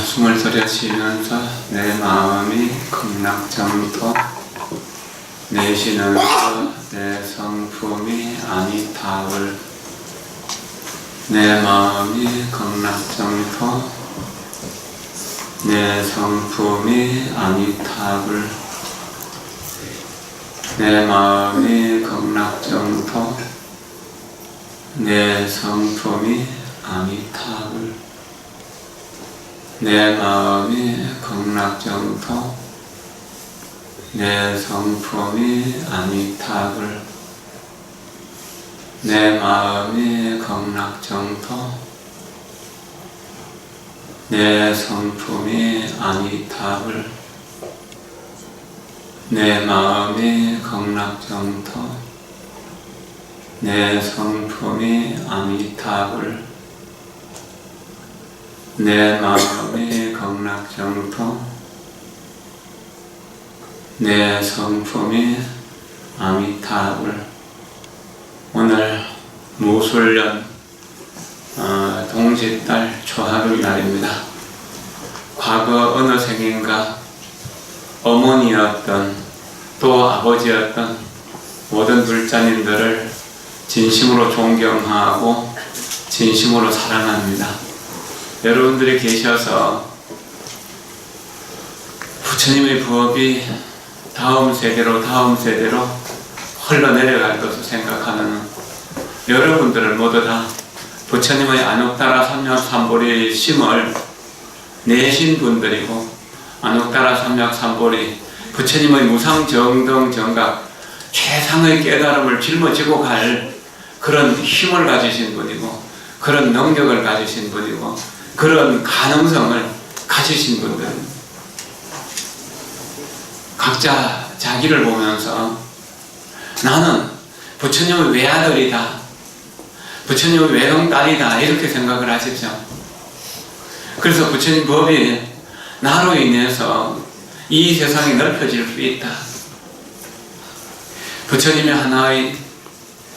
숨을 들여쉬면서 내 마음이 극락정토, 내쉬면서 내 성품이 아미타불. 내 마음이 극락정토, 내 성품이 아미타불. 내 마음이 극락정토, 내 성품이 아미타불. 내 마음이 극락정토, 내 성품이 아미타불. 내 마음이 극락정토, 내 성품이 아미타불. 내 마음이 극락정토, 내 성품이 아미타불. 내 마음이 극락정토, 내 성품이 아미타불. 오늘 무술년 동짓달 초하루 날입니다. 과거 어느 생인가 어머니였던 또 아버지였던 모든 불자님들을 진심으로 존경하고 진심으로 사랑합니다. 여러분들이 계셔서 부처님의 부업이 다음 세대로 흘러내려갈 것을 생각하는 여러분들을 모두 다 부처님의 안옥따라 삼약삼보리 심을 내신 분들이고, 안옥따라 삼약삼보리 부처님의 무상정등정각 최상의 깨달음을 짊어지고 갈 그런 힘을 가지신 분이고, 그런 능력을 가지신 분이고, 그런 가능성을 가지신 분들, 각자 자기를 보면서 나는 부처님의 외아들이다, 부처님의 외동딸이다, 이렇게 생각을 하십시오. 그래서 부처님 법이 나로 인해서 이 세상이 넓혀질 수 있다. 부처님이 하나의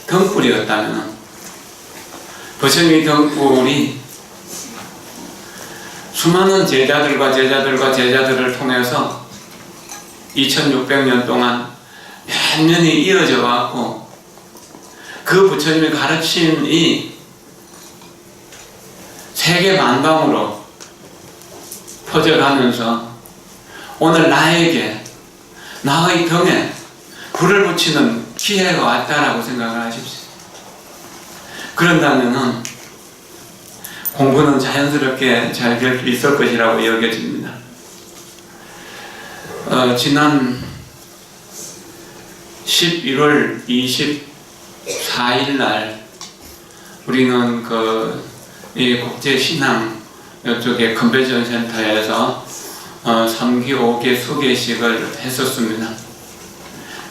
등불이었다면 부처님의 등불이 수많은 제자들을 통해서 2600년 동안 몇 년이 이어져 왔고, 그 부처님의 가르침이 세계 만방으로 퍼져가면서 오늘 나에게, 나의 등에 불을 붙이는 기회가 왔다라고 생각을 하십시오. 그런다면 공부는 자연스럽게 잘 될 수 있을 것이라고 여겨집니다. 지난 11월 24일 날 우리는 이 국제신앙 이쪽에 컨벤션 센터에서 3기 5개 수계식을 했었습니다.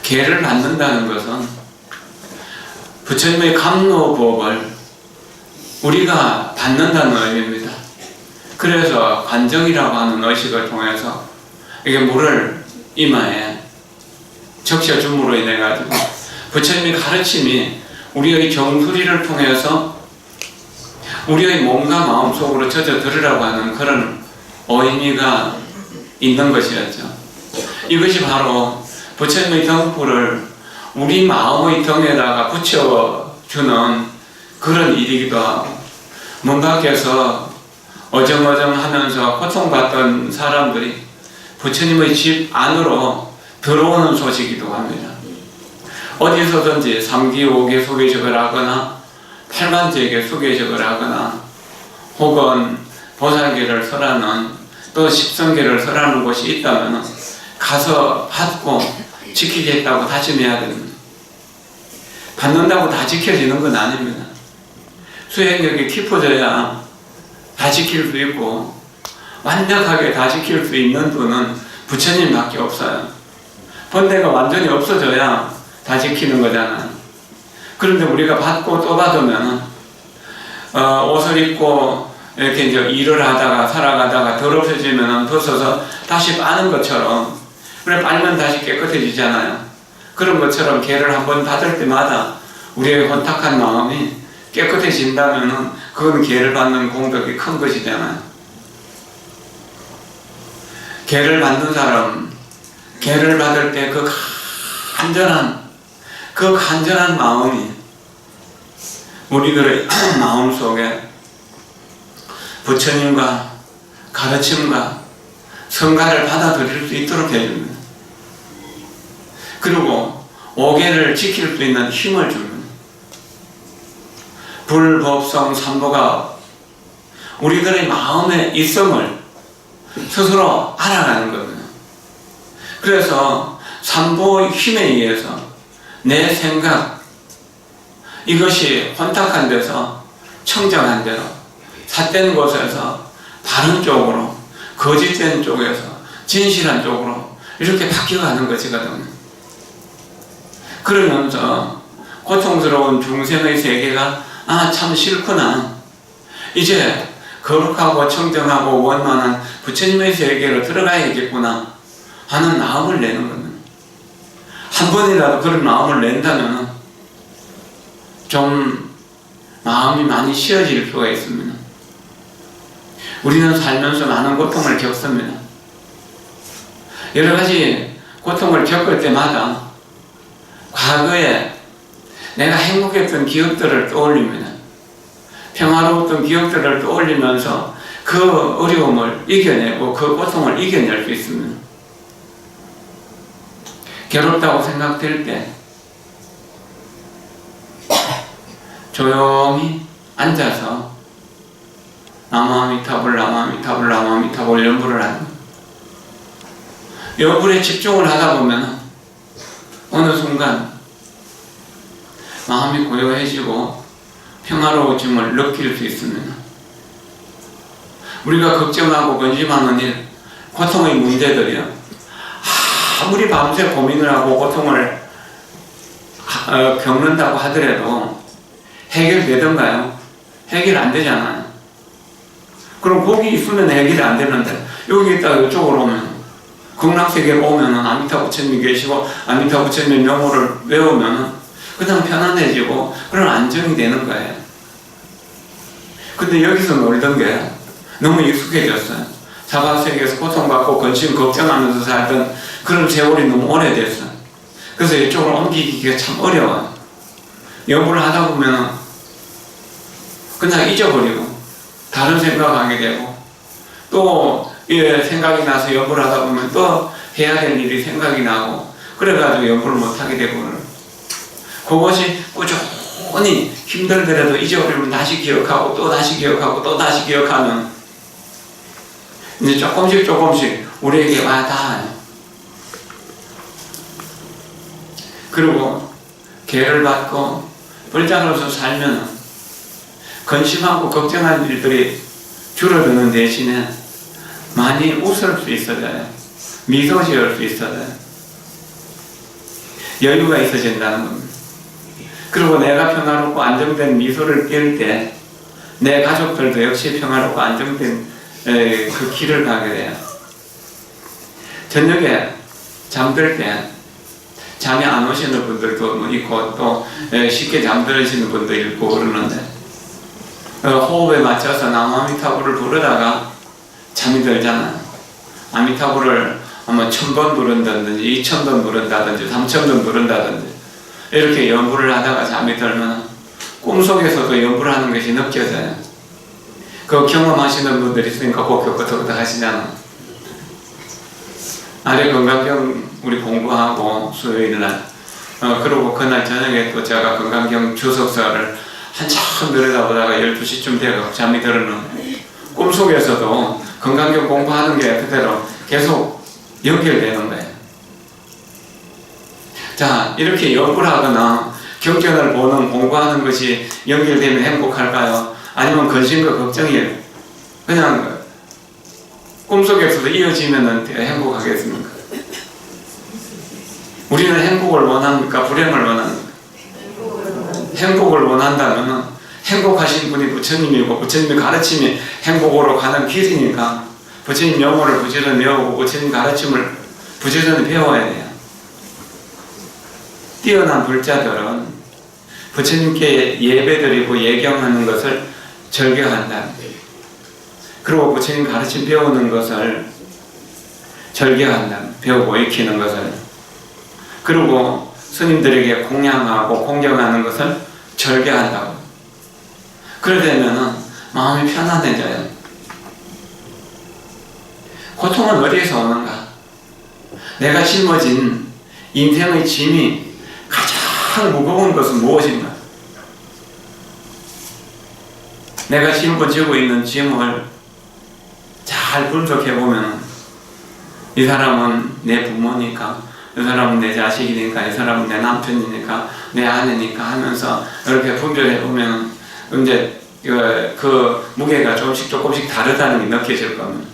계를 받는다는 것은 부처님의 감로법을 우리가 받는다는 의미입니다. 그래서 관정이라고 하는 의식을 통해서 이게 물을 이마에 적셔줌으로 인해 가지고 부처님의 가르침이 우리의 정수리를 통해서 우리의 몸과 마음 속으로 젖어들으라고 하는 그런 의미가 있는 것이었죠. 이것이 바로 부처님의 등불을 우리 마음의 등에다가 붙여주는 그런 일이기도 하고, 문 밖에서 어정어정하면서 고통받던 사람들이 부처님의 집 안으로 들어오는 소식이기도 합니다. 어디서든지 3기 5개 수계식을 하거나 8간제에게 수계식을 하거나 혹은 보살계를 설하는 또 십성계를 설하는 곳이 있다면 가서 받고 지키겠다고 다짐해야 됩니다. 받는다고 다 지켜지는 건 아닙니다. 수행력이 깊어져야 다 지킬 수 있고, 완벽하게 다 지킬 수 있는 분은 부처님밖에 없어요. 번뇌가 완전히 없어져야 다 지키는 거잖아요. 그런데 우리가 받고 또 받으면 옷을 입고 이렇게 이제 일을 하다가 살아가다가 더럽혀지면 벗어서 다시 빠는 것처럼, 그래 빨면 다시 깨끗해지잖아요. 그런 것처럼 계를 한번 받을 때마다 우리의 혼탁한 마음이 깨끗해진다면 그건 계를 받는 공덕이 큰 것이잖아요. 계를 받는 사람, 계를 받을 때 그 간절한 마음이 우리들의 마음 속에 부처님과 가르침과 성가를 받아들일 수 있도록 해줍니다. 그리고 오계를 지킬 수 있는 힘을 줍니다. 불법성 삼보가 우리들의 마음의 이성을 스스로 알아가는 겁니다. 그래서 삼보의 힘에 의해서 내 생각, 이것이 혼탁한 데서 청정한 데로, 삿된 곳에서 바른 쪽으로, 거짓된 쪽에서 진실한 쪽으로 이렇게 바뀌어가는 것이거든요. 그러면서 고통스러운 중생의 세계가 참 싫구나, 이제 거룩하고 청정하고 원만한 부처님의 세계로 들어가야겠구나 하는 마음을 내는 겁니다. 한 번이라도 그런 마음을 낸다면 좀 마음이 많이 쉬어질 수가 있습니다. 우리는 살면서 많은 고통을 겪습니다. 여러 가지 고통을 겪을 때마다 과거에 내가 행복했던 기억들을 떠올립니다. 평화로웠던 기억들을 떠올리면서 그 어려움을 이겨내고 그 고통을 이겨낼 수 있습니다. 괴롭다고 생각될 때 조용히 앉아서 나무아미타불 나무아미타불 나무아미타불 연불을 하는, 연불에 집중을 하다 보면 어느 순간 마음이 고요해지고 평화로워짐을 느낄 수 있습니다. 우리가 걱정하고 근심하는 일, 고통의 문제들이요, 아무리 밤새 고민을 하고 고통을 겪는다고 하더라도 해결되던가요? 해결 안 되잖아요. 그럼 거기 있으면 해결이 안 되는데 여기 있다가 이쪽으로 오면, 극락세계로 오면 아미타 부처님이 계시고 아미타 부처님의 명호를 외우면 그냥 편안해지고 그런 안정이 되는 거예요. 근데 여기서 놀던 게 너무 익숙해졌어요. 사바세계에서 고통받고 근심 걱정하면서 살던 그런 세월이 너무 오래됐어요. 그래서 이쪽으로 옮기기가 참 어려워요. 연구를 하다 보면 그냥 잊어버리고 다른 생각하게 되고, 또 생각이 나서 연구를 하다 보면 또 해야 될 일이 생각이 나고, 그래가지고 연구를 못하게 되고, 그것이 꾸준히 힘들더라도 잊어버리면 다시 기억하고 또 다시 기억하고 또 다시 기억하면 이제 조금씩 우리에게 와 닿아요. 그리고 계를 받고 불자로서 살면 근심하고 걱정하는 일들이 줄어드는 대신에 많이 웃을 수 있어져요. 미소 지을 수 있어져요. 여유가 있어진다는 겁니다. 그리고 내가 평화롭고 안정된 미소를 띌 때 내 가족들도 역시 평화롭고 안정된 그 길을 가게 돼요. 저녁에 잠들 때 잠이 안 오시는 분들도 있고, 또 쉽게 잠들으시는 분도 있고 그러는데, 호흡에 맞춰서 나무아미타불을 부르다가 잠이 들잖아요. 아미타불을 아마 1000번 부른다든지 2000번 부른다든지 3000번 부른다든지 이렇게 연불을 하다가 잠이 들면 꿈속에서도 연불을 하는 것이 느껴져요. 그 경험하시는 분들이 있으니까 꼭 하시잖아요. 아래 건강경 우리 공부하고 수요일날, 그리고 그날 저녁에 또 제가 건강경 주석서를 한참 들여다보다가 12시쯤 되고 잠이 들었는데, 꿈속에서도 건강경 공부하는 게 그대로 계속 연결되는 거예요. 자, 이렇게 연구하거나 경전을 보는, 공부하는 것이 연결되면 행복할까요? 아니면 근심과 걱정이 그냥 꿈속에서도 이어지면 행복하겠습니까? 우리는 행복을 원합니까? 불행을 원합니까? 행복을 원한다면 행복하신 분이 부처님이고, 부처님의 가르침이 행복으로 가는 길이니까 부처님 명호를 부지런히 배우고 부처님 가르침을 부지런히 배워야 돼요. 뛰어난 불자들은 부처님께 예배드리고 예경하는 것을 절경한다. 그리고 부처님 가르침 배우는 것을 절개한다. 배우고 익히는 것을. 그리고 스님들에게 공양하고 공경하는 것을 절개한다고. 그러려면은 마음이 편안해져요. 고통은 어디에서 오는가? 내가 짊어진 인생의 짐이 가장 무거운 것은 무엇인가? 내가 짊어지고 있는 짐을 잘 분석해보면 이 사람은 내 부모니까, 이 사람은 내 자식이니까, 이 사람은 내 남편이니까, 내 아내니까 하면서 이렇게 분별해보면 이제 그 무게가 조금씩 다르다는 게 느껴질 겁니다.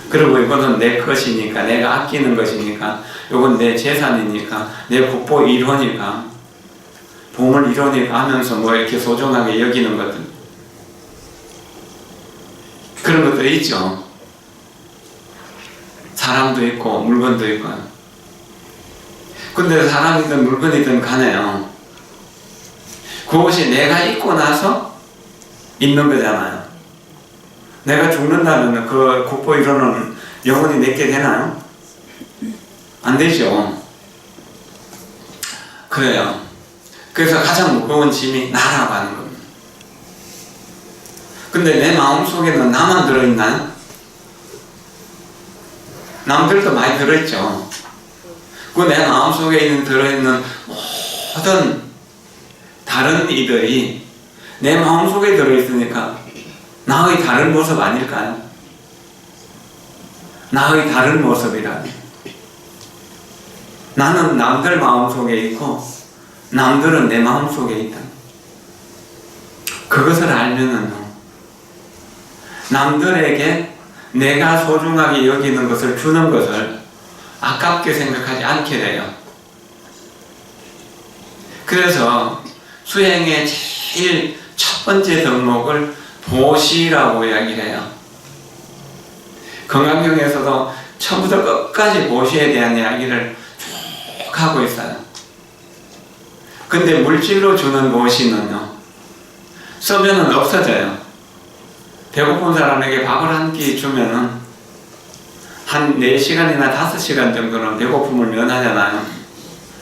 그리고 이거는 내 것이니까, 내가 아끼는 것이니까, 이건 내 재산이니까, 내 국보 1호니까, 보물 1호니까 하면서 뭐 이렇게 소중하게 여기는 것들. 그런 것들이 있죠. 사람도 있고, 물건도 있고. 근데 사람이든 물건이든 간에요. 그것이 내가 있고 나서 있는 거잖아요. 내가 죽는다면 그 국보 1호는 영원히 내게 되나요? 안 되죠. 그래요. 그래서 가장 무거운 짐이 나라고 하는 겁니다. 근데 내 마음속에는 나만 들어있나요? 남들도 많이 들어있죠. 그 내 마음속에 들어있는 모든 다른 이들이 내 마음속에 들어있으니까 나의 다른 모습 아닐까요? 나의 다른 모습이라니. 나는 남들 마음속에 있고 남들은 내 마음속에 있다. 그것을 알면은 남들에게 내가 소중하게 여기는 것을 주는 것을 아깝게 생각하지 않게 돼요. 그래서 수행의 제일 첫 번째 덕목을 보시라고 이야기를 해요. 건강경에서도 처음부터 끝까지 보시에 대한 이야기를 쭉 하고 있어요. 근데 물질로 주는 보시는요, 쓰면은 없어져요. 배고픈 사람에게 밥을 한 끼 주면은 한 4시간이나 5시간 정도는 배고픔을 면하잖아요.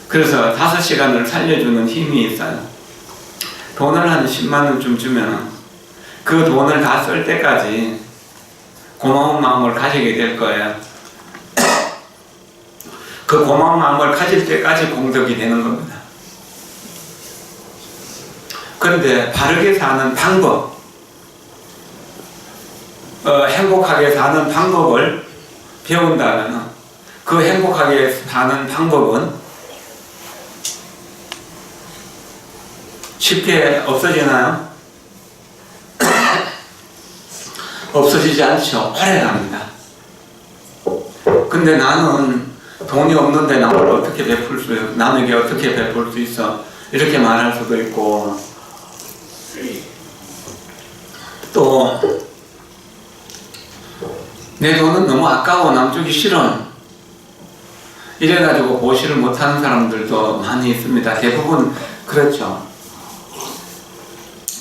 그래서 5시간을 살려주는 힘이 있어요. 돈을 한 10만원쯤 주면은 그 돈을 다 쓸 때까지 고마운 마음을 가지게 될 거예요. 그 고마운 마음을 가질 때까지 공덕이 되는 겁니다. 그런데 바르게 사는 방법, 행복하게 사는 방법을 배운다면 그 행복하게 사는 방법은 쉽게 없어지나요? 없어지지 않죠. 오래 갑니다. 근데 나는 돈이 없는데 남에게 어떻게 베풀 수 있어? 이렇게 말할 수도 있고, 또 내 돈은 너무 아까워, 남 주기 싫어. 이래가지고 보시를 못하는 사람들도 많이 있습니다. 대부분 그렇죠.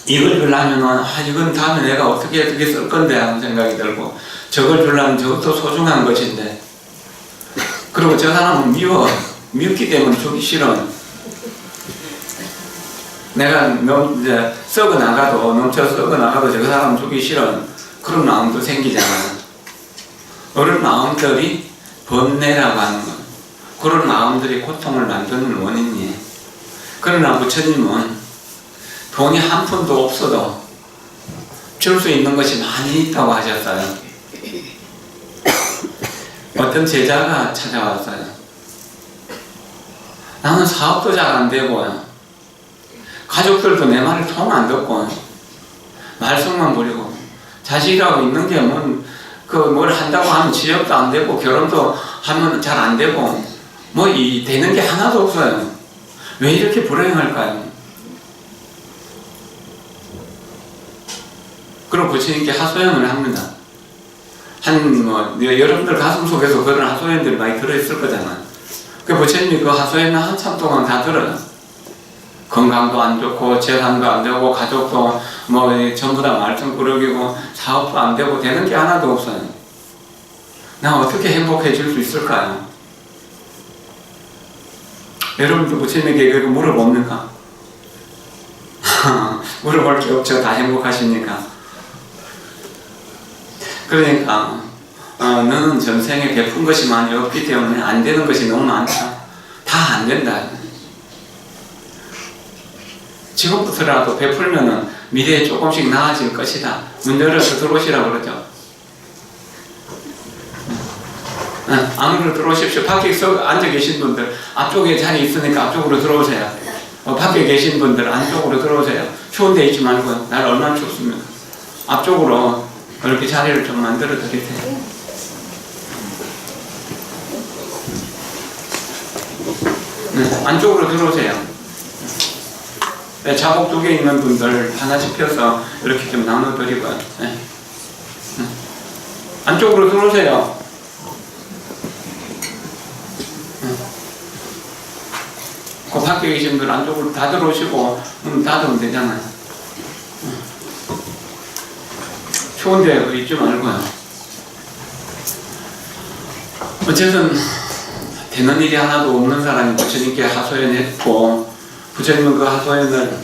이걸 주려면 이건 다음에 내가 어떻게 쓸 건데 하는 생각이 들고, 저걸 주려면 저것도 소중한 것인데, 그리고 저 사람은 미웠기 때문에 주기 싫어. 내가 이제 썩어 나가도, 넘쳐 썩어 나가도 저 사람 주기 싫어. 그런 마음도 생기잖아요. 그런 마음들이 번뇌라고 하는 것, 그런 마음들이 고통을 만드는 원인이에요. 그러나 부처님은 돈이 한 푼도 없어도 줄 수 있는 것이 많이 있다고 하셨어요. 어떤 제자가 찾아왔어요. 나는 사업도 잘 안 되고, 가족들도 내 말을 통 안 듣고, 말썽만 부리고, 자식이라고 있는 게 뭘 한다고 하면 취업도 안 되고, 결혼도 하면 잘 안 되고, 되는 게 하나도 없어요. 왜 이렇게 불행할까요? 그럼 부처님께 하소연을 합니다. 여러분들 가슴 속에서 그런 하소연들이 많이 들어있을 거잖아요. 그 부처님이 그 하소연을 한참 동안 다 들어요. 건강도 안 좋고, 재산도 안 되고, 가족도 전부 다 말썽꾸러기고, 사업도 안 되고, 되는 게 하나도 없어요. 나 어떻게 행복해질 수 있을까요? 여러분도 부처님에게 그렇게 물어봅니까? 물어볼 게 없죠. 다 행복하십니까? 그러니까 너는 전생에 베푼 것이 많이 없기 때문에 안 되는 것이 너무 많다. 다 안 된다. 지금부터라도 베풀면은 미래에 조금씩 나아질 것이다. 문 열어서 들어오시라고 그러죠. 안으로 들어오십시오. 밖에 앉아 계신 분들 앞쪽에 자리 있으니까 앞쪽으로 들어오세요. 밖에 계신 분들 안쪽으로 들어오세요. 추운 데 있지 말고요. 날 얼마나 춥습니까? 앞쪽으로 이렇게 자리를 좀 만들어 드리세요. 안쪽으로 들어오세요. 자복 2개 있는 분들 하나씩 펴서 이렇게 좀 나눠드리고요. 안쪽으로 들어오세요. 그 밖에 계신 분들 안쪽으로 다 들어오시고 닫으면 되잖아요. 추운데 있지 말고요. 어쨌든 되는 일이 하나도 없는 사람이 부처님께 하소연했고, 부처님은 그 하소연을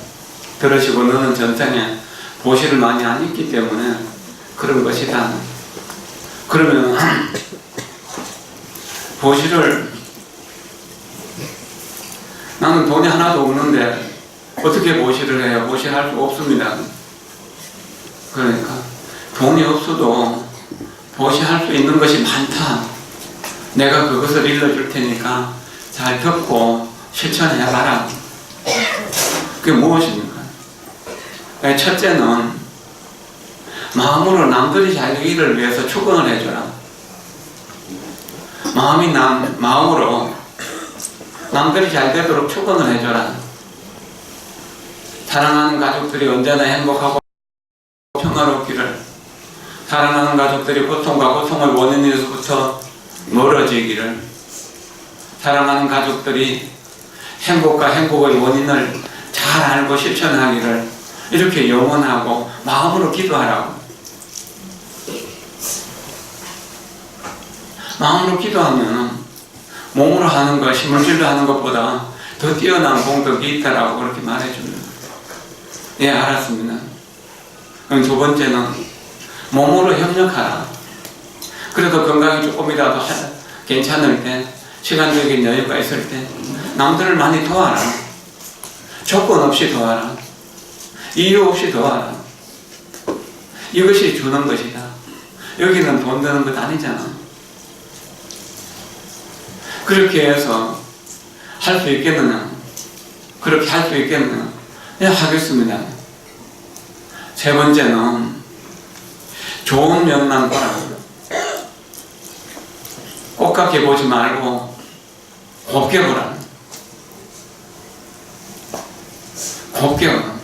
들으시고 너는 전생에 보시를 많이 안 했기 때문에 그런 것이다. 그러면 보시를, 나는 돈이 하나도 없는데 어떻게 보시를 해요? 보시할 수 없습니다. 그러니까 돈이 없어도 보시할 수 있는 것이 많다. 내가 그것을 일러줄 테니까 잘 듣고 실천해봐라. 그게 무엇입니까? 첫째는 마음으로 남들이 잘 되기를 위해서 축원을 해줘라. 마음으로 남들이 잘 되도록 축원을 해줘라. 사랑하는 가족들이 언제나 행복하고 평화롭기를, 사랑하는 가족들이 고통과 고통의 원인에서부터 멀어지기를, 사랑하는 가족들이 행복과 행복의 원인을 잘 알고 실천하기를, 이렇게 염원하고 마음으로 기도하라고. 마음으로 기도하면 몸으로 하는 것, 힘을질로 하는 것보다 더 뛰어난 공덕이 있다라고 그렇게 말해줍니다. 예, 알았습니다. 그럼 2번째는 몸으로 협력하라. 그래도 건강이 조금이라도 괜찮을 때, 시간적인 여유가 있을 때 남들을 많이 도와라. 조건 없이 도와라. 이유 없이 도와라. 이것이 주는 것이다. 여기는 돈 드는 것 아니잖아. 그렇게 해서 할 수 있겠느냐? 그렇게 할 수 있겠느냐? 네, 하겠습니다. 3번째는 좋은 면만 보라. 꽃같게 보지 말고 곱게 보라. 곱게 보라.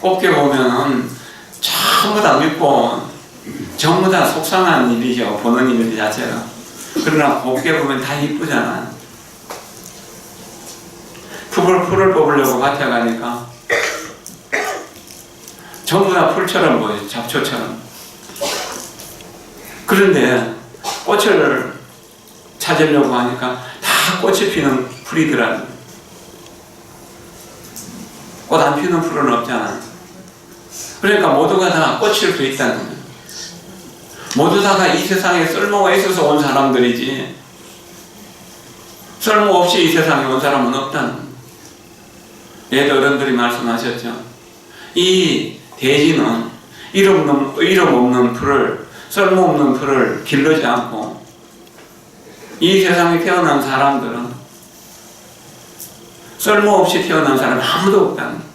곱게 보면은 전부 다 믿고 전부 다 속상한 일이죠. 보는 일 자체가. 그러나 곱게 보면 다 이쁘잖아. 풀을 뽑으려고 밭에 가니까 전부 다 풀처럼 보여요. 잡초처럼. 그런데 꽃을 찾으려고 하니까 다 꽃이 피는 풀이더라고요. 꽃 안 피는 풀은 없잖아. 그러니까 모두가 다 꽃일 수 있다는 거예요. 모두 다가 이 세상에 쓸모가 있어서 온 사람들이지, 쓸모없이 이 세상에 온 사람은 없다는 거예요. 옛 어른들이 말씀하셨죠. 이 대지는 이름 없는 풀을, 쓸모없는 풀을 기르지 않고, 이 세상에 태어난 사람들은 쓸모없이 태어난 사람이 아무도 없다는 거예요.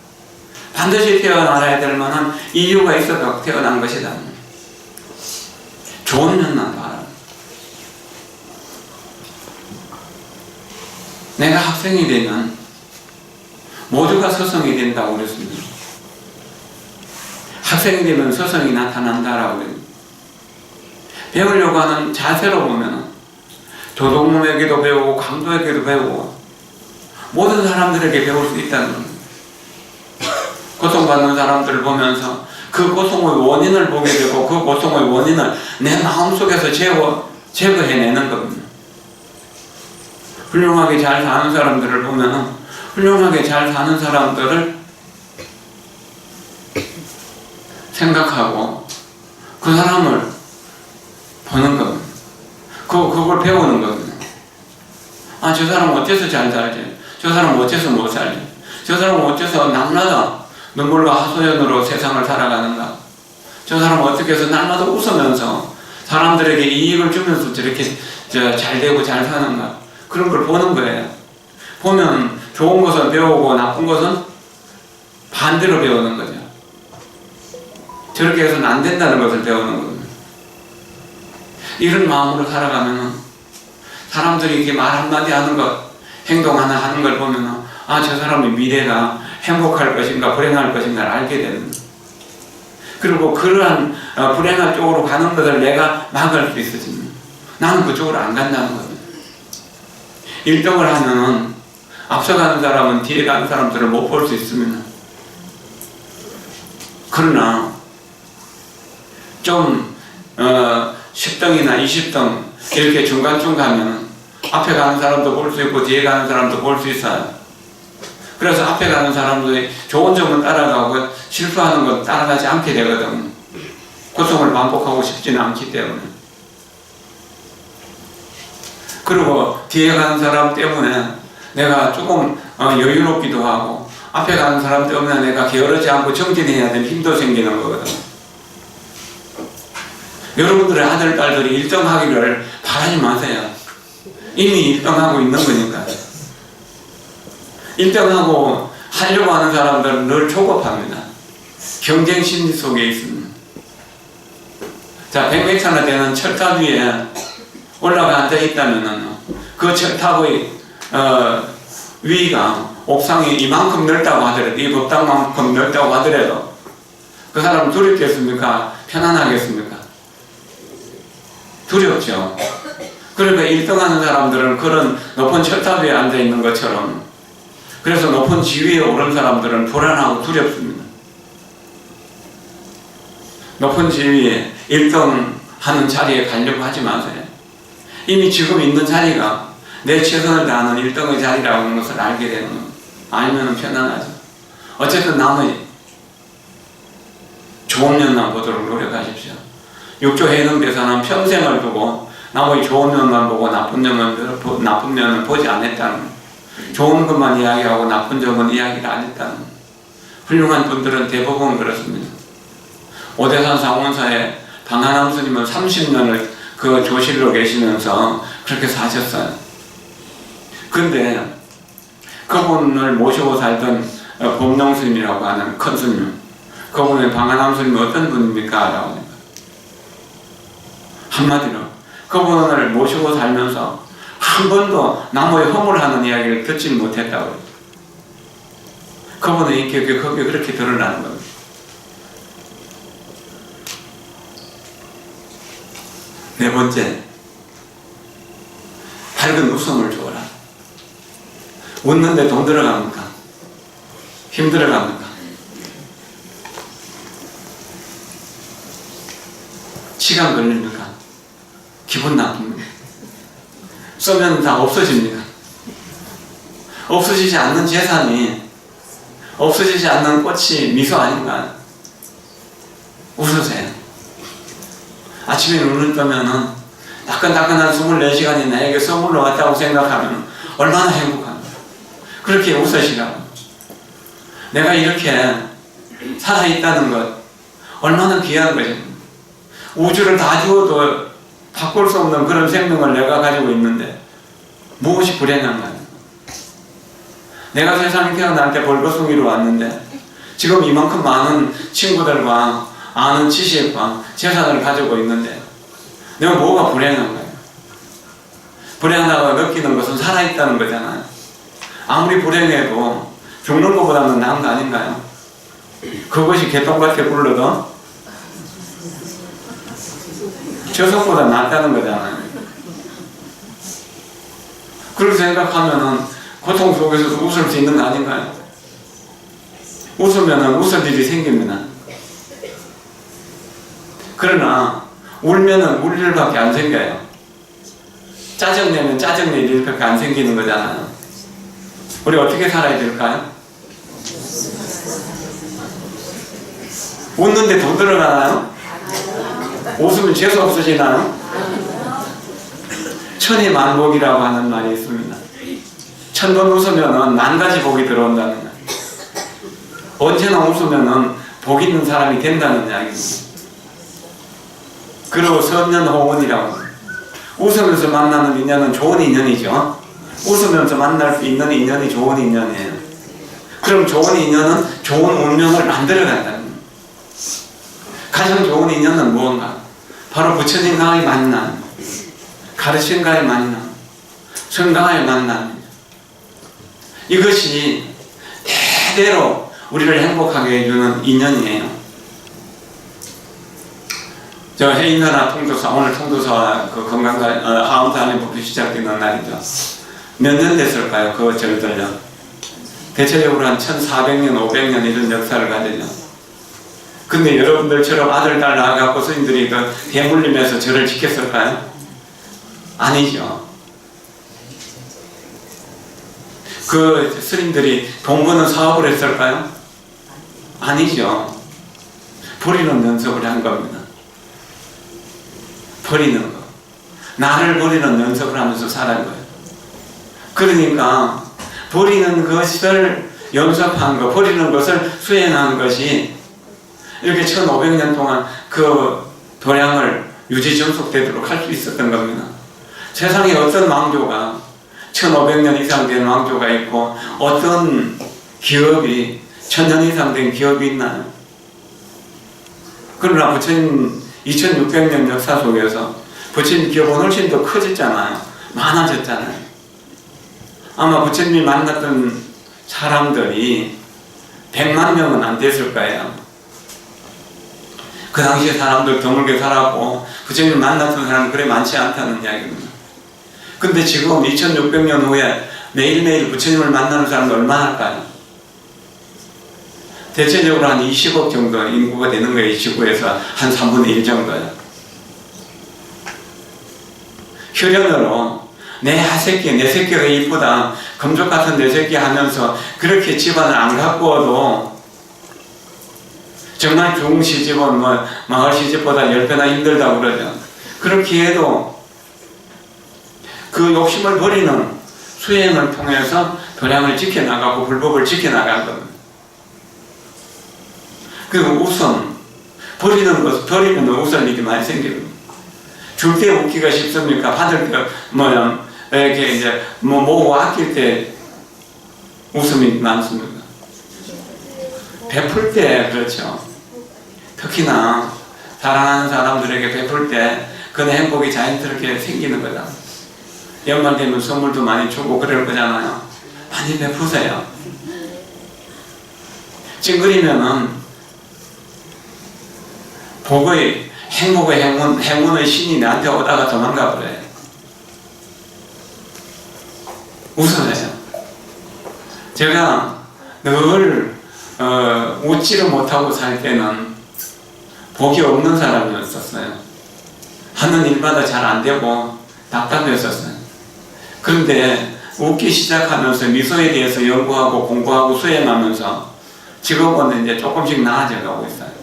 반드시 태어나야 될 만한 이유가 있어서 태어난 것이다. 좋은 면만 봐라. 내가 학생이 되면 모두가 서성이 된다고 그랬습니다. 학생이 되면 서성이 나타난다라고 그랬습니다. 배우려고 하는 자세로 보면 도둑놈에게도 배우고 강도에게도 배우고 모든 사람들에게 배울 수 있다는 겁니다. 고통받는 사람들을 보면서 그 고통의 원인을 보게 되고 그 고통의 원인을 내 마음속에서 제거해내는 겁니다. 훌륭하게 잘 사는 사람들을 보면 훌륭하게 잘 사는 사람들을 생각하고 그 사람을 보는 겁니다. 그걸 배우는 겁니다. 아, 저 사람은 어째서 잘 살지? 저 사람은 어째서 못 살지? 저 사람은 어째서 날마다 눈물과 하소연으로 세상을 살아가는가? 저 사람은 어떻게 해서 날마다 웃으면서 사람들에게 이익을 주면서 저렇게 잘 되고 잘 사는가? 그런 걸 보는 거예요. 보면 좋은 것은 배우고 나쁜 것은 반대로 배우는 거죠. 저렇게 해서는 안 된다는 것을 배우는 겁니다. 이런 마음으로 살아가면 사람들이 이렇게 말 한마디 하는 것, 행동 하나 하는 걸 보면 아, 저 사람의 미래가 행복할 것인가 불행할 것인가를 알게 됩니다. 그리고 그러한 불행할 쪽으로 가는 것을 내가 막을 수 있어집니다. 나는 그쪽으로 안 간다는 겁니다. 1등을 하면은 앞서가는 사람은 뒤에 가는 사람들을 못 볼 수 있습니다. 그러나 좀 10등이나 20등 이렇게 중간쯤 가면 앞에 가는 사람도 볼 수 있고 뒤에 가는 사람도 볼 수 있어요. 그래서 앞에 가는 사람들이 좋은 점은 따라가고 실수하는 건 따라가지 않게 되거든. 고통을 반복하고 싶지는 않기 때문에. 그리고 뒤에 가는 사람 때문에 내가 조금 여유롭기도 하고 앞에 가는 사람 때문에 내가 게으르지 않고 정진해야 될 힘도 생기는 거거든. 여러분들의 아들, 딸들이 1등 하기를 바라지 마세요. 이미 1등하고 있는 거니까. 1등하고 하려고 하는 사람들은 늘 조급합니다. 경쟁 심리 속에 있습니다. 자, 백맥산에 되는 철탑 위에 올라가 앉아 있다면 그 철탑의 위가 옥상이 이만큼 넓다고 하더라도, 이 법당만큼 넓다고 하더라도 그 사람은 두렵겠습니까? 편안하겠습니까? 두렵죠. 그러니까 1등 하는 사람들은 그런 높은 철탑 위에 앉아 있는 것처럼, 그래서 높은 지위에 오른 사람들은 불안하고 두렵습니다. 높은 지위에 1등 하는 자리에 가려고 하지 마세요. 이미 지금 있는 자리가 내 최선을 다하는 1등의 자리라는 것을 알게 되는 겁니다. 아니면 편안하죠. 어쨌든 남의 좋은 면만 보도록 노력하십시오. 육조 해능 대사는 평생을 두고 남의 좋은 면만 보고 나쁜 면은 보지 않았다는 거예요. 좋은 것만 이야기하고 나쁜 점은 이야기를 안 했다는 거예요. 훌륭한 분들은 대부분 그렇습니다. 오대산 상원사에 방한암 스님은 30년을 그 조실로 계시면서 그렇게 사셨어요. 근데 그분을 모시고 살던 법룡 스님이라고 하는 큰 스님, 그분의 방한암 스님이 어떤 분입니까? 라고 하니까 한마디로 그분을 모시고 살면서 한 번도 남의 허물하는 이야기를 듣지 못했다고 해요. 그분의 인격이 거기에 그렇게 드러나는 겁니다. 네 번째, 밝은 웃음을 주어라. 웃는데 돈 들어갑니까? 힘 들어갑니까? 시간 걸립니까? 기분 나쁩니까? 쓰면 다 없어집니까? 없어지지 않는 재산이, 없어지지 않는 꽃이 미소 아닌가? 웃으세요. 아침에 눈을 뜨면은 따끈따끈한 24시간이 나에게 선물로 왔다고 생각하면 얼마나 행복합니까? 그렇게 웃으시라고. 내가 이렇게 살아있다는 것 얼마나 귀한 거죠. 우주를 다 주어도 바꿀 수 없는 그런 생명을 내가 가지고 있는데 무엇이 불행한가요? 내가 세상에 태어날 때 벌거숭이로 왔는데 지금 이만큼 많은 친구들과 아는 지식과 재산을 가지고 있는데 내가 뭐가 불행한가요? 불행하다고 느끼는 것은 살아있다는 거잖아요. 아무리 불행해도 죽는 것보다는 나은 거 아닌가요? 그것이 개똥같이 굴러도 저승보다 낫다는 거잖아요. 그렇게 생각하면은 고통 속에서도 웃을 수 있는 거 아닌가요? 웃으면은 웃을 일이 생깁니다. 그러나 울면은 울 일밖에 안 생겨요. 짜증내면 짜증낼 일밖에 안 생기는 거잖아요. 우리 어떻게 살아야 될까요? 웃는데 돈 들어가나요? 웃으면 재수 없어지나요? 천이 만복이라고 하는 말이 있습니다. 1000번 웃으면 10,000가지 복이 들어온다는 거예요. 언제나 웃으면 복 있는 사람이 된다는 이야기입니다. 그리고 선년호운이라고, 웃으면서 만나는 인연은 좋은 인연이죠. 웃으면서 만날 수 있는 인연이 좋은 인연이에요. 그럼 좋은 인연은 좋은 운명을 만들어간다는 거예요. 가장 좋은 인연은 무언가? 바로 부처님과의 만남, 가르침과의 만남, 성당과의 만남. 이것이 대대로 우리를 행복하게 해주는 인연이에요. 저 해인사나 통도사, 오늘 통도사와 그 하엄산의 법이 시작되는 날이죠. 몇 년 됐을까요? 그 절들요. 대체적으로 한 1400년, 500년 이런 역사를 가지죠. 근데 여러분들처럼 아들, 딸 낳아갖고 스님들이 그 대물림에서 절을 지켰을까요? 아니죠. 그 스님들이 돈 버는 사업을 했을까요? 아니죠. 버리는 연습을 한 겁니다. 버리는 거. 나를 버리는 연습을 하면서 살은 거예요. 그러니까 버리는 것을 연습한 거, 버리는 것을 수행한 것이 이렇게 1500년 동안 그 도량을 유지 전속되도록 할 수 있었던 겁니다. 세상에 어떤 왕조가 1500년 이상 된 왕조가 있고 어떤 기업이 1000년 이상 된 기업이 있나요? 그러나 부처님 2600년 역사 속에서 부처님 기업은 훨씬 더 커졌잖아요. 많아졌잖아요. 아마 부처님이 만났던 사람들이 100만 명은 안 됐을 거예요. 그 당시에 사람들 드물게 살았고 부처님을 만났던 사람은 그래 많지 않다는 이야기입니다. 근데 지금 2600년 후에 매일매일 부처님을 만나는 사람도 얼마나 할까요? 대체적으로 한 20억 정도 인구가 되는 거예요. 이 지구에서 한 3분의 1 정도요. 혈연으로 내 새끼, 내 새끼가 이쁘다, 금쪽 같은 내 새끼 하면서 그렇게 집안을 안 가꾸어도 정말 좋은 시집은 뭐 마을 시집보다 10배나 힘들다고 그러죠. 그렇게 해도 그 욕심을 버리는 수행을 통해서 도량을 지켜나가고 불법을 지켜나간 겁니다. 그리고 웃음, 버리는 것, 버리면 웃을 일이 많이 생깁니다. 줄 때 웃기가 쉽습니까? 받을 때 이렇게 이제 모으고 아낄 때 웃음이 많습니다. 베풀 때 그렇죠. 특히나 사랑하는 사람들에게 베풀 때 그런 행복이 자연스럽게 생기는 거다. 연말 되면 선물도 많이 주고 그럴 거잖아요. 많이 베푸세요. 찡그리면은 복의, 행복의 행운의 신이 나한테 오다가 도망가 버려요. 웃어요. 제가 늘 웃지를 못하고 살 때는 복이 없는 사람이었었어요. 하는 일마다 잘 안 되고 답답했었어요. 그런데 웃기 시작하면서 미소에 대해서 연구하고 공부하고 수행하면서 지금은 이제 조금씩 나아져 가고 있어요.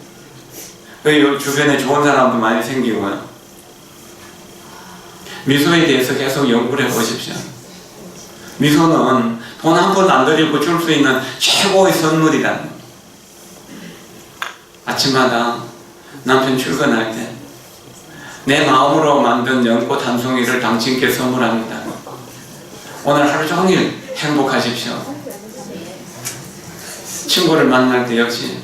그 주변에 좋은 사람도 많이 생기고요. 미소에 대해서 계속 연구를 해보십시오. 미소는 돈 한 푼 안 들이고 줄 수 있는 최고의 선물이다. 아침마다 남편 출근할 때 내 마음으로 만든 연꽃 한 송이를 당신께 선물합니다. 오늘 하루 종일 행복하십시오. 친구를 만날 때 역시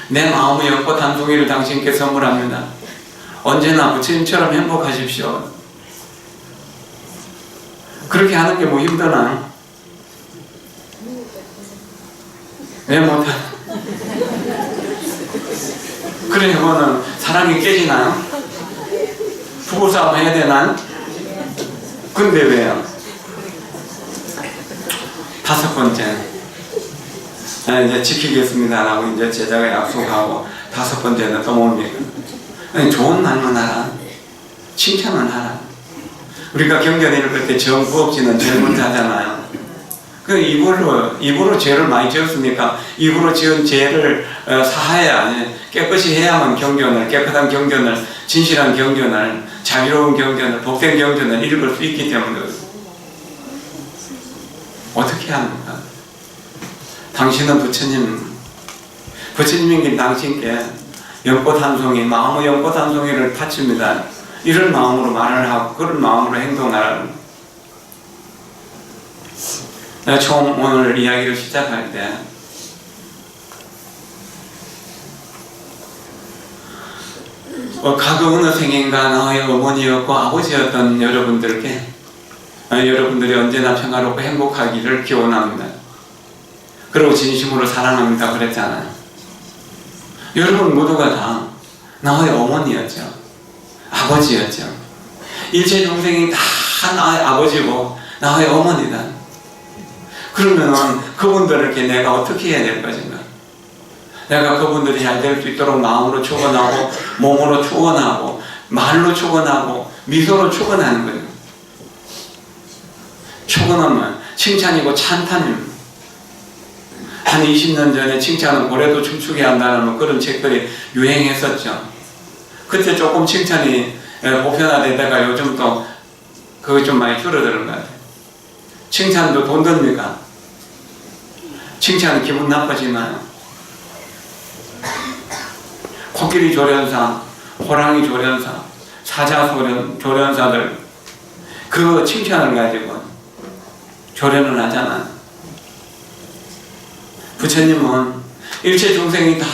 내 마음의 연꽃 한 송이를 당신께 선물합니다. 언제나 부처님처럼 행복하십시오. 그렇게 하는 게 뭐 힘드나? 왜 못하? 그래 그거는 사랑이 깨지나요? 부부싸움 해야 되나요? 근데 왜요? 5번째 이제 지키겠습니다라고 이제 제자가 약속하고 5번째는 또 뭡니까? 아니, 좋은 말만 하라. 칭찬을 하라. 우리가 경전 읽을 때 정부 없이는 제일 먼저 하잖아요. 그 입으로 죄를 많이 지었으니까 입으로 지은 죄를 사해야, 깨끗이 해야만 경전을, 깨끗한 경전을, 진실한 경전을, 자비로운 경전을, 복된 경전을 읽을 수 있기 때문에 어떻게 합니까? 당신은 부처님이 당신께 연꽃 한 송이, 마음의 연꽃 한 송이를 바칩니다. 이런 마음으로 말을 하고 그런 마음으로 행동하라는. 내가 처음 오늘 이야기를 시작할 때 각 어느 생인가 나의 어머니였고 아버지였던 여러분들께 여러분들이 언제나 평화롭고 행복하기를 기원합니다. 그리고 진심으로 사랑합니다 그랬잖아요. 여러분 모두가 다 나의 어머니였죠. 아버지였죠. 일체 중생이 다 나의 아버지고 나의 어머니다. 그러면은 그분들에게 내가 어떻게 해야 될 것인가? 내가 그분들이 잘 될 수 있도록 마음으로 축원하고 몸으로 축원하고 말로 축원하고 미소로 축원하는 거예요. 축원하면 칭찬이고 찬탄입니다. 한 20년 전에 칭찬은 고래도 춤추게 한다는 그런 책들이 유행했었죠. 그때 조금 칭찬이 보편화되다가 요즘 또 그거 좀 많이 줄어드는 것 같아요. 칭찬도 돈 듭니까? 칭찬은 기분 나빠지나요? 코끼리 조련사, 호랑이 조련사, 사자 조련사들 그 칭찬을 가지고 조련을 하잖아요. 부처님은 일체 중생이 다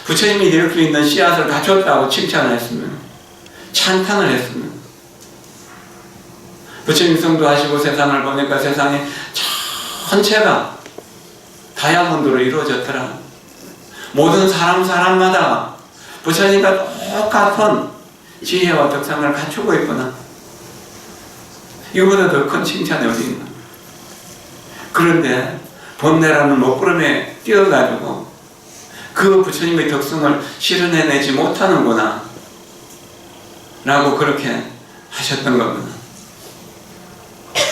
부처님이 될 수 있는 씨앗을 갖췄다고 칭찬을 했으면, 찬탄을 했으면, 부처님 성도하시고 세상을 보니까 세상이 전체가 다이아몬드로 이루어졌더라. 모든 사람마다 부처님과 똑같은 지혜와 덕상을 갖추고 있구나. 이거보다 더 큰 칭찬이 어디 있나. 그런데 번뇌라는 먹구름에 뛰어가지고 그 부처님의 덕성을 실현해내지 못하는구나 라고 그렇게 하셨던 겁니다.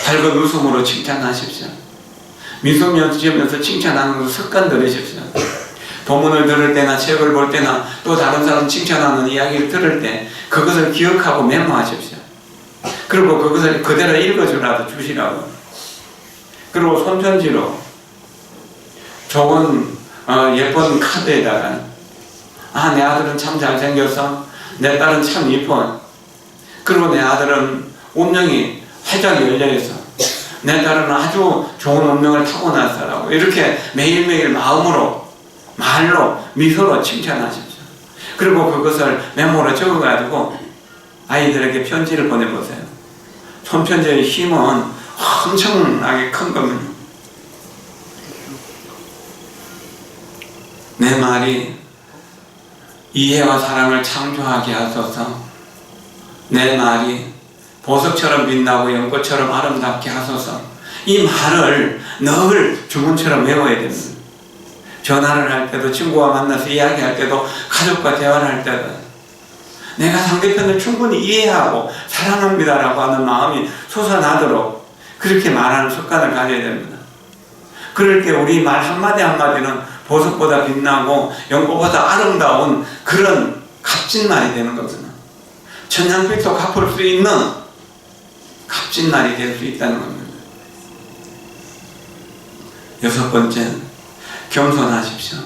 밝은 웃음으로 칭찬하십시오. 미소년 지으면서 칭찬하는 것을 습관 들이십시오. 본문을 들을 때나 책을 볼 때나 또 다른 사람 칭찬하는 이야기를 들을 때 그것을 기억하고 메모하십시오. 그리고 그것을 그대로 읽어주라도 주시라고. 그리고 손편지로 좋은 예쁜 카드에다가 내 아들은 참 잘생겼어. 내 딸은 참 이뻐. 그리고 내 아들은 운명이 활짝 열려있어. 내 딸은 아주 좋은 운명을 타고났어라고 이렇게 매일매일 마음으로 말로 미소로 칭찬하십시오. 그리고 그것을 메모로 적어가지고 아이들에게 편지를 보내보세요. 손편지의 힘은 엄청나게 큰 겁니다. 내 말이 이해와 사랑을 창조하게 하소서. 내 말이 보석처럼 빛나고 연꽃처럼 아름답게 하소서. 이 말을 늘 주문처럼 외워야 됩니다. 전화를 할 때도, 친구와 만나서 이야기할 때도, 가족과 대화를 할 때도 내가 상대편을 충분히 이해하고 사랑합니다라고 하는 마음이 솟아나도록 그렇게 말하는 습관을 가져야 됩니다. 그럴 때 우리 말 한마디 한마디는 보석보다 빛나고 연꽃보다 아름다운 그런 값진 말이 되는 겁니다. 천냥빛도 갚을 수 있는 값진 말이 될 수 있다는 겁니다. 6번째, 겸손하십시오.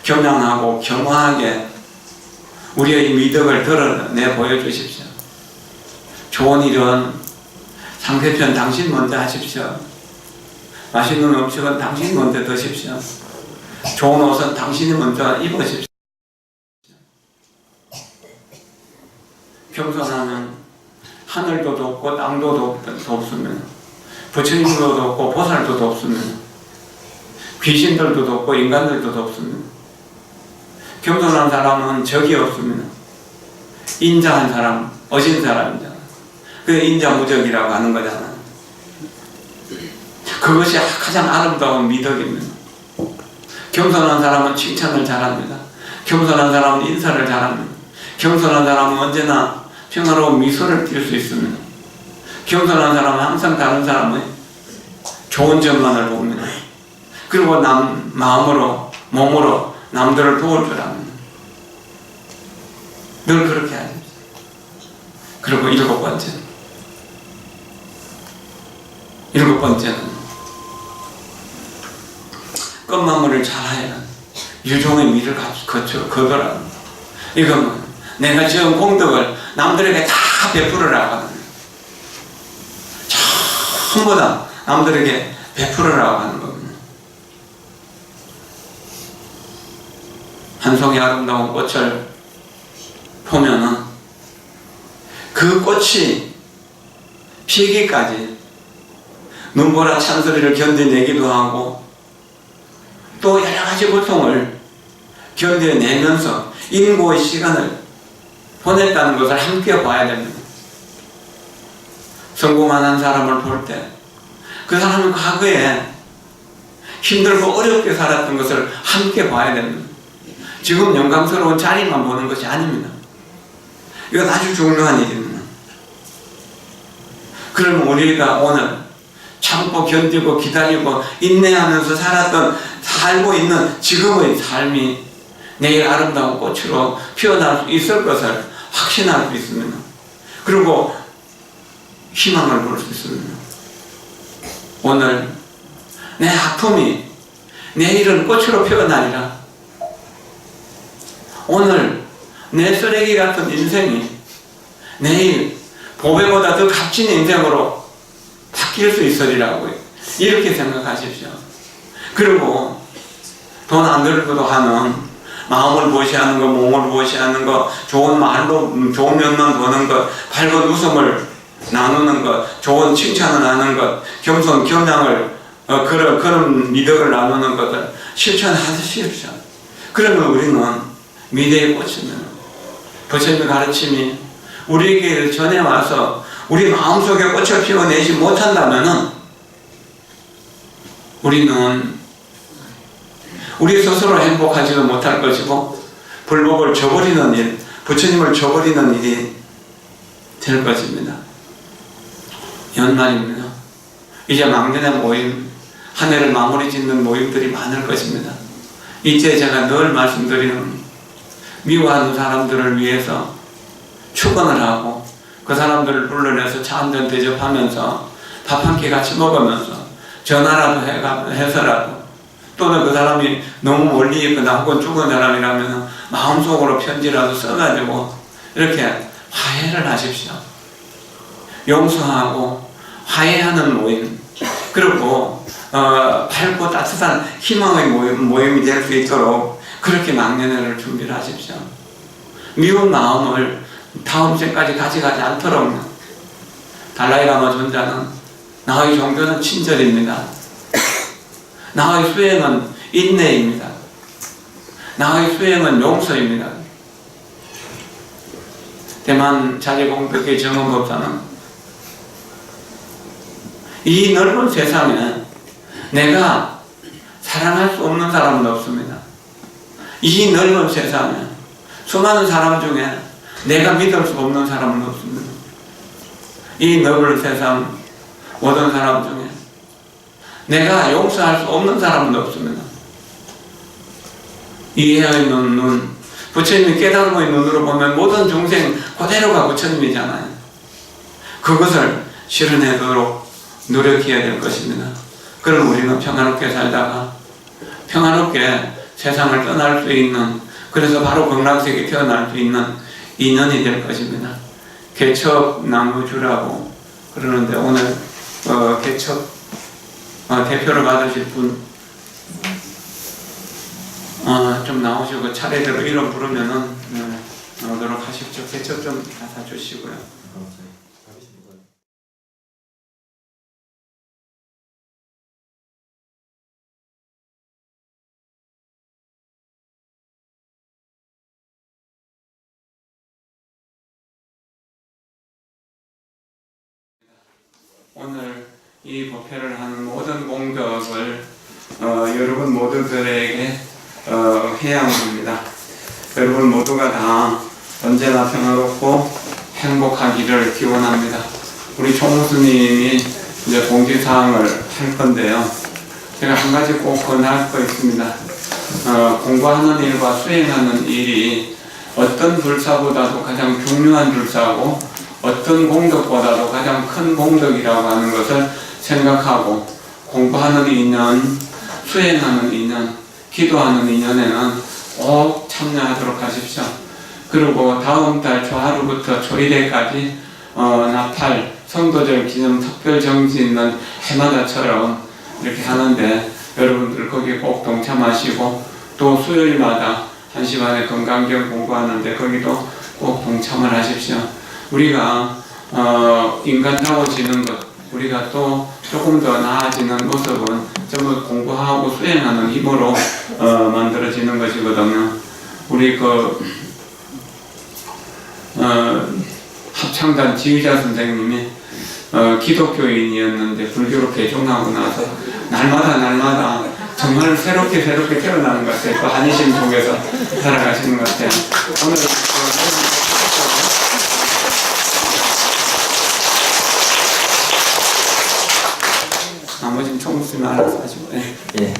겸양하고 겸허하게 우리의 미덕을 드러내 보여주십시오. 좋은 일은 상대편 당신 먼저 하십시오. 맛있는 음식은 당신 먼저 드십시오. 좋은 옷은 당신이 먼저 입으십시오. 겸손하면 하늘도 덥고 땅도 덥으면, 부처님도 덥고 보살도 덥으면, 귀신들도 덥고 인간들도 덥습니다. 겸손한 사람은 적이 없습니다. 인자한 사람, 어진 사람이잖아. 그게 인자무적이라고 하는 거잖아. 그것이 가장 아름다운 미덕입니다. 겸손한 사람은 칭찬을 잘합니다. 겸손한 사람은 인사를 잘합니다. 겸손한 사람은 언제나 평화로운 미소를 띌 수 있습니다. 겸손한 사람은 항상 다른 사람의 좋은 점만을 봅니다. 그리고 마음으로 몸으로 남들을 도울 줄 압니다. 늘 그렇게 하십시오. 그리고 일곱 번째는 끝마무리를 잘해야 유종의 미를 거두라. 이건 내가 지은 공덕을 남들에게 다 베풀으라고 하는 거예요. 전부 다 남들에게 베풀으라고 하는 겁니다. 한 송이 아름다운 꽃을 보면은 그 꽃이 피기까지 눈보라 찬소리를 견뎌내기도 하고 또 여러 가지 고통을 견뎌내면서 인고의 시간을 보냈다는 것을 함께 봐야 됩니다. 성공한 사람을 볼 때 그 사람은 과거에 힘들고 어렵게 살았던 것을 함께 봐야 됩니다. 지금 영광스러운 자리만 보는 것이 아닙니다. 이건 아주 중요한 일입니다. 그럼 우리가 오늘 참고 견디고 기다리고 인내하면서 살고 있는 지금의 삶이 내일 아름다운 꽃으로 피어날 수 있을 것을 확신할 수 있습니다. 그리고 희망을 볼 수 있습니다. 오늘 내 아픔이 내일은 꽃으로 피어나리라. 오늘 내 쓰레기 같은 인생이 내일 보배보다 더 값진 인생으로 바뀔 수 있으리라고 이렇게 생각하십시오. 그리고 돈 안 들고도 하는 마음을 보시하는 것, 몸을 보시하는 것, 좋은 말로 좋은 면만 보는 것, 밝은 웃음을 나누는 것, 좋은 칭찬을 하는 것, 겸손, 겸양을 그런 미덕을 나누는 것을 실천하십시오. 그러면 우리는 미래의 꽃입니다. 부처님의 가르침이 우리에게 전해와서 우리 마음속에 꽃을 피워내지 못한다면 우리는 우리 스스로 행복하지도 못할 것이고 불법을 저버리는 일, 부처님을 저버리는 일이 될 것입니다. 연말입니다. 이제 막년의 모임, 한 해를 마무리 짓는 모임들이 많을 것입니다. 이때 제가 늘 말씀드리는 미워하는 사람들을 위해서 축원을 하고 그 사람들을 불러내서 차 한잔 대접하면서 밥 한 끼 같이 먹으면서 전화라도 해서라도 또는 그 사람이 너무 멀리 있거나 혹은 죽은 사람이라면 마음속으로 편지라도 써가지고 이렇게 화해를 하십시오. 용서하고 화해하는 모임, 그리고 밝고 따뜻한 희망의 모임이 될 수 있도록 그렇게 막년회를 준비를 하십시오. 미운 마음을 다음 생까지 가져가지 않도록 달라이라마 존자는 나의 종교는 친절입니다. 나의 수행은 인내입니다. 나의 수행은 용서입니다. 대만 자제공덕의 정원법사는 이 넓은 세상에 내가 사랑할 수 없는 사람은 없습니다. 이 넓은 세상에 수많은 사람 중에 내가 믿을 수 없는 사람은 없습니다. 이 넓은 세상 모든 사람 중에 내가 용서할 수 없는 사람은 없습니다. 이해의 눈, 부처님이 깨달음의 눈으로 보면 모든 중생 그대로가 부처님이잖아요. 그것을 실현하도록 노력해야 될 것입니다. 그럼 우리는 평화롭게 살다가 평화롭게 세상을 떠날 수 있는, 그래서 바로 극락세계에 태어날 수 있는 인연이 될 것입니다. 개척나무주라고 그러는데 오늘 개척 대표를 받으실 분 좀 나오시고 차례대로 이름 부르면은 나오도록 하십시오. 개척 좀 갖다 주시고요. 오늘 이 법회를 하는 모든 공덕을 여러분 모두들에게 회양합니다. 여러분 모두가 다 언제나 평화롭고 행복하기를 기원합니다. 우리 총무스님이 이제 공지사항을 할 건데요. 제가 한 가지 꼭 권할 거 있습니다. 공부하는 일과 수행하는 일이 어떤 불사보다도 가장 중요한 불사고 어떤 공덕보다도 가장 큰 공덕이라고 하는 것을 생각하고 공부하는 인연, 수행하는 인연, 기도하는 인연에는 꼭 참여하도록 하십시오. 그리고 다음 달 초하루부터 초일회까지 나팔, 성도절 기념 특별 정지 있는 해마다처럼 이렇게 하는데 여러분들 거기 꼭 동참하시고 또 수요일마다 1시 반에 건강경 공부하는데 거기도 꼭 동참을 하십시오. 우리가 인간다워지는 것, 우리가 또 조금 더 나아지는 모습은 전부 공부하고 수행하는 힘으로 만들어지는 것이거든요. 우리 합창단 지휘자 선생님이 기독교인이었는데 불교로 개종하고 나서 날마다 정말 새롭게 태어나는 것 같아요. 그 한의심 속에서 살아가시는 것 같아요. 오늘 나머지는 총무스님 알아서 하시고. 예.